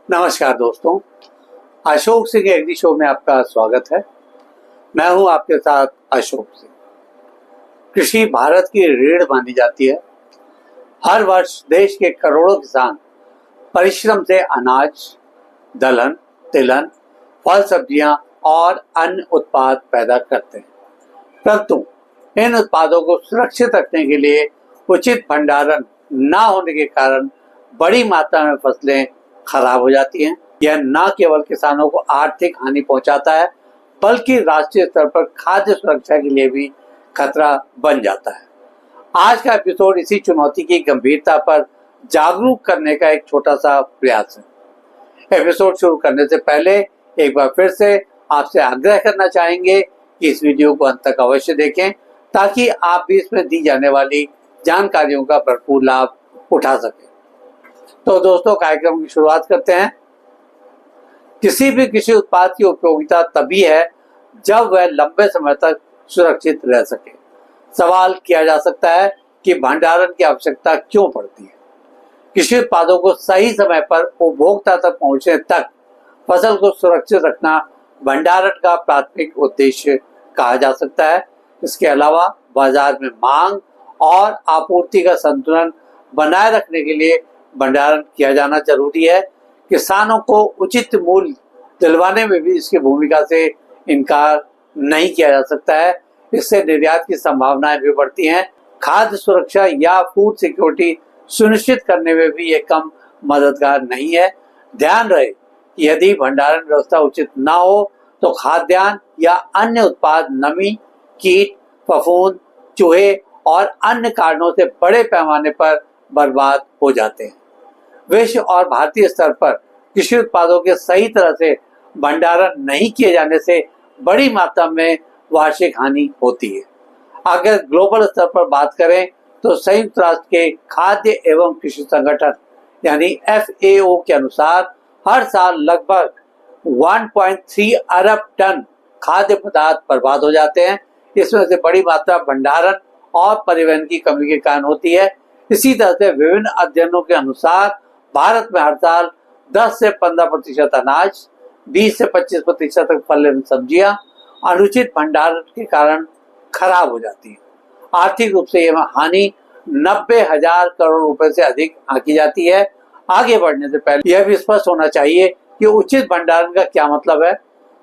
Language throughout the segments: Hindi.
नमस्कार दोस्तों, अशोक सिंह एग्री शो में आपका स्वागत है। मैं हूं आपके साथ अशोक सिंह। कृषि भारत की रीढ़ मानी जाती है। हर वर्ष देश के करोड़ों किसान परिश्रम से अनाज, दलहन, तिलहन, फल, सब्जियां और अन्य उत्पाद पैदा करते हैं। परंतु इन उत्पादों को सुरक्षित रखने के लिए उचित भंडारण न होने के कारण बड़ी मात्रा में फसलें खराब हो जाती हैं। यह न केवल किसानों को आर्थिक हानि पहुंचाता है, बल्कि राष्ट्रीय स्तर पर खाद्य सुरक्षा के लिए भी खतरा बन जाता है। आज का एपिसोड इसी चुनौती की गंभीरता पर जागरूक करने का एक छोटा सा प्रयास है। एपिसोड शुरू करने से पहले एक बार फिर से आपसे आग्रह करना चाहेंगे कि इस वीडियो को अंत तक अवश्य देखें, ताकि आप भी इसमें दी जाने वाली जानकारियों का भरपूर लाभ उठा सकें। तो दोस्तों, कार्यक्रम की शुरुआत करते हैं। किसी भी कृषि उत्पाद की उपयोगिता तभी है जब वह लंबे समय तक सुरक्षित रह सके। सवाल किया जा सकता है कि भंडारण की आवश्यकता क्यों पड़ती है। कृषि उत्पादों को सही समय पर उपभोक्ता तक पहुंचने तक फसल को सुरक्षित रखना भंडारण का प्राथमिक उद्देश्य कहा जा सकता है। इसके अलावा बाजार में मांग और आपूर्ति का संतुलन बनाए रखने के लिए भंडारण किया जाना जरूरी है। किसानों को उचित मूल्य दिलवाने में भी इसकी भूमिका से इनकार नहीं किया जा सकता है। इससे निर्यात की संभावनाएं भी बढ़ती हैं। खाद्य सुरक्षा या फूड सिक्योरिटी सुनिश्चित करने में भी ये कम मददगार नहीं है। ध्यान रहे कि यदि भंडारण व्यवस्था उचित न हो तो खाद्यान्न या अन्य उत्पाद नमी, कीट, फफूंद, चूहे और अन्य कारणों से बड़े पैमाने पर बर्बाद हो जाते हैं। विश्व और भारतीय स्तर पर कृषि उत्पादों के सही तरह से भंडारण नहीं किए जाने से बड़ी मात्रा में वार्षिक हानि होती है। अगर ग्लोबल स्तर पर बात करें तो संयुक्त राष्ट्र के खाद्य एवं कृषि संगठन यानी FAO के अनुसार हर साल लगभग 1.3 अरब टन खाद्य पदार्थ बर्बाद हो जाते हैं। इसमें से बड़ी मात्रा भंडारण और परिवहन की कमी के कारण होती है। इसी तरह से विभिन्न अध्ययनों के अनुसार भारत में हर साल 10 से 15% अनाज, 20 से 25% तक फल एवं सब्जियां अनुचित भंडारण के कारण खराब हो जाती है। आर्थिक रूप से यह हानि 90,000 करोड़ रुपए से अधिक आंकी जाती है। आगे बढ़ने से पहले यह भी स्पष्ट होना चाहिए कि उचित भंडारण का क्या मतलब है।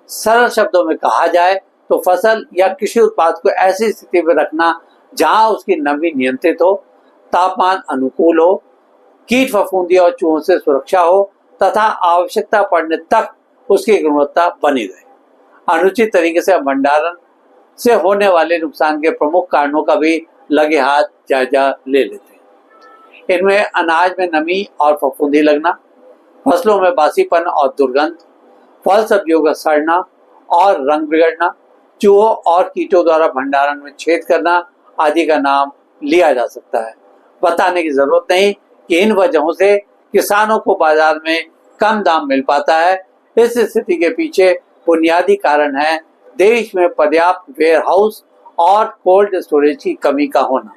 सरल शब्दों में कहा जाए तो फसल या कृषि उत्पाद को ऐसी स्थिति में रखना जहां उसकी नमी नियंत्रित हो, तापमान अनुकूल हो, कीट फफूंदी और चूहों से सुरक्षा हो तथा आवश्यकता पड़ने तक उसकी गुणवत्ता बनी रहे। अनुचित तरीके से भंडारण से होने वाले नुकसान के प्रमुख कारणों का भी लगे हाथ जायजा ले लेते हैं। इनमें अनाज में नमी और फफूंदी लगना, फसलों में बासीपन और दुर्गंध, फल सब्जियों का सड़ना और रंग बिगड़ना, चूहों और कीटों द्वारा भंडारण में छेद करना आदि का नाम लिया जा सकता है। बताने की जरूरत नहीं कि इन वजहों से किसानों को बाजार में कम दाम मिल पाता है। इस स्थिति के पीछे बुनियादी कारण है देश में पर्याप्त वेयरहाउस और कोल्ड स्टोरेज की कमी का होना,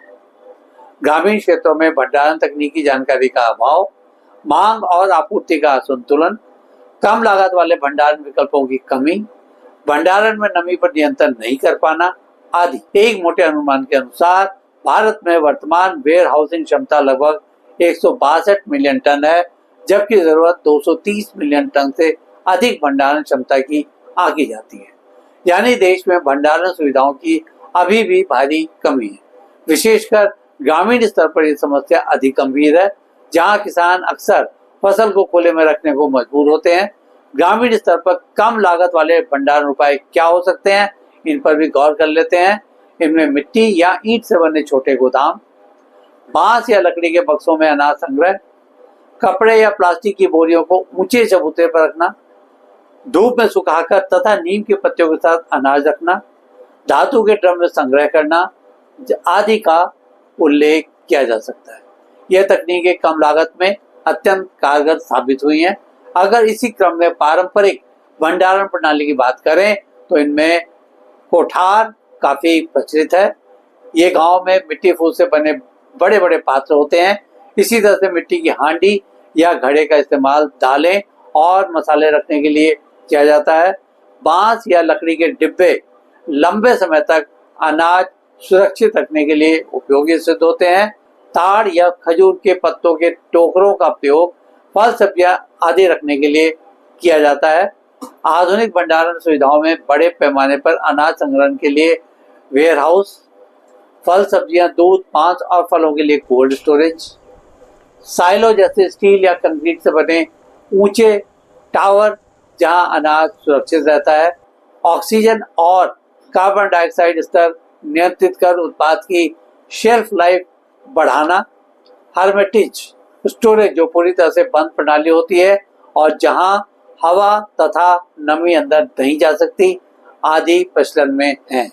ग्रामीण क्षेत्रों में भंडारण तकनीकी जानकारी का अभाव, मांग और आपूर्ति का असंतुलन, कम लागत वाले भंडारण विकल्पों की कमी, भंडारण में नमी पर नियंत्रण नहीं कर पाना आदि। एक मोटे अनुमान के अनुसार भारत में वर्तमान वेयर हाउसिंग क्षमता लगभग 162 मिलियन टन है, जबकि जरूरत 230 मिलियन टन से अधिक भंडारण क्षमता की आंकी जाती है। यानी देश में भंडारण सुविधाओं की अभी भी भारी कमी है। विशेषकर ग्रामीण स्तर पर यह समस्या अधिक गंभीर है, जहां किसान अक्सर फसल को खुले में रखने को मजबूर होते हैं। ग्रामीण स्तर पर कम लागत वाले भंडारण उपाय क्या हो सकते हैं, इन पर भी गौर कर लेते हैं। इनमें मिट्टी या ईंट से बने छोटे गोदाम, बांस या लकड़ी के बक्सों में अनाज संग्रह, कपड़े या प्लास्टिक की बोरियों को ऊंचे चबूतरे पर रखना, धूप में सुखाकर तथा नीम के पत्तियों के साथ अनाज रखना, धातु के ड्रम में संग्रह करना आदि का उल्लेख किया जा सकता है। यह तकनीकें कम लागत में अत्यंत कारगर साबित हुई हैं। अगर इसी क्रम में पारंपरिक भंडारण प्रणाली की बात करें तो इनमें कोठार काफी प्रचलित है। ये गांव में मिट्टी फूस से बने बड़े बड़े पात्र होते हैं। इसी तरह से मिट्टी की हांडी या घड़े का इस्तेमाल दालें और मसाले रखने के लिए किया जाता है। बांस या लकड़ी के डिब्बे लंबे समय तक अनाज सुरक्षित रखने के लिए उपयोगी सिद्ध होते हैं। ताड़ या खजूर के पत्तों के टोकरों का प्रयोग फल सब्जियां आदि रखने के लिए किया जाता है। आधुनिक भंडारण सुविधाओं में बड़े पैमाने पर अनाज संग्रहण के लिए वेयर हाउस, फल सब्जियां, दूध, मांस और फलों के लिए कोल्ड स्टोरेज, साइलो जैसे स्टील या कंक्रीट से बने ऊंचे टावर जहां अनाज सुरक्षित रहता है। ऑक्सीजन और कार्बन डाइऑक्साइड स्तर नियंत्रित कर उत्पाद की शेल्फ लाइफ बढ़ाना। हर्मेटिज स्टोरेज जो पूरी तरह से बंद प्रणाली होती है और जहां हवा तथा नमी अंदर नहीं जा सकती आदि प्रचलन में है।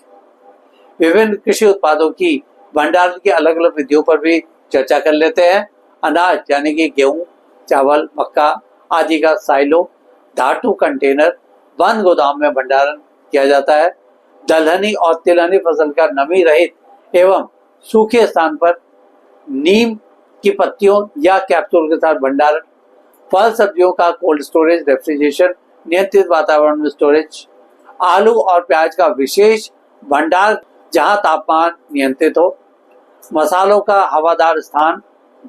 विभिन्न कृषि उत्पादों की भंडारण की अलग अलग विधियों पर भी चर्चा कर लेते हैं। अनाज यानी कि गेहूं, चावल, मक्का आदि का साइलो धातु कंटेनर बंद गोदाम में भंडारण किया जाता है। दलहनी और तिलहनी फसल का नमी रहित एवं सूखे स्थान पर नीम की पत्तियों या कैप्सूल के साथ भंडारण। फल सब्जियों का कोल्ड स्टोरेज, रेफ्रिजरेशन, नियंत्रित वातावरण में स्टोरेज। आलू और प्याज का विशेष भंडार जहां तापमान नियंत्रित हो। मसालों का हवादार स्थान,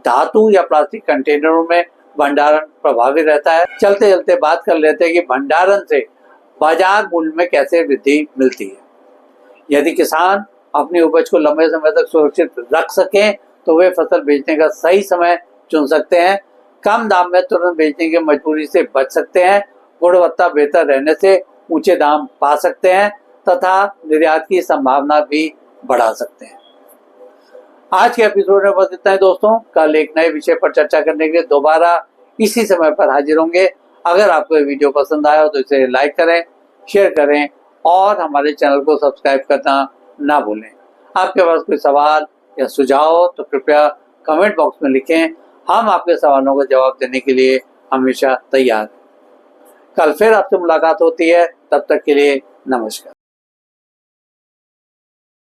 धातु या प्लास्टिक कंटेनरों में भंडारण प्रभावी रहता है। चलते चलते बात कर लेते हैं कि भंडारण से बाजार मूल्य में कैसे वृद्धि मिलती है। यदि किसान अपनी उपज को लंबे समय तक सुरक्षित रख सकें तो वे फसल बेचने का सही समय चुन सकते हैं। कम दाम में तुरंत बेचने की मजबूरी से बच सकते हैं। गुणवत्ता बेहतर रहने से ऊंचे दाम पा सकते हैं तथा निर्यात की संभावना भी बढ़ा सकते हैं। आज के एपिसोड में बस इतना ही दोस्तों। कल एक नए विषय पर चर्चा करने के लिए दोबारा इसी समय पर हाजिर होंगे। अगर आपको ये वीडियो पसंद आया हो तो इसे लाइक करें, शेयर करें और हमारे चैनल को सब्सक्राइब करना ना भूलें। आपके पास कोई सवाल या सुझाव हो तो कृपया कमेंट बॉक्स में लिखें। हम आपके सवालों का जवाब देने के लिए हमेशा तैयार हैं। कल फिर आपसे मुलाकात होती है। तब तक के लिए नमस्कार।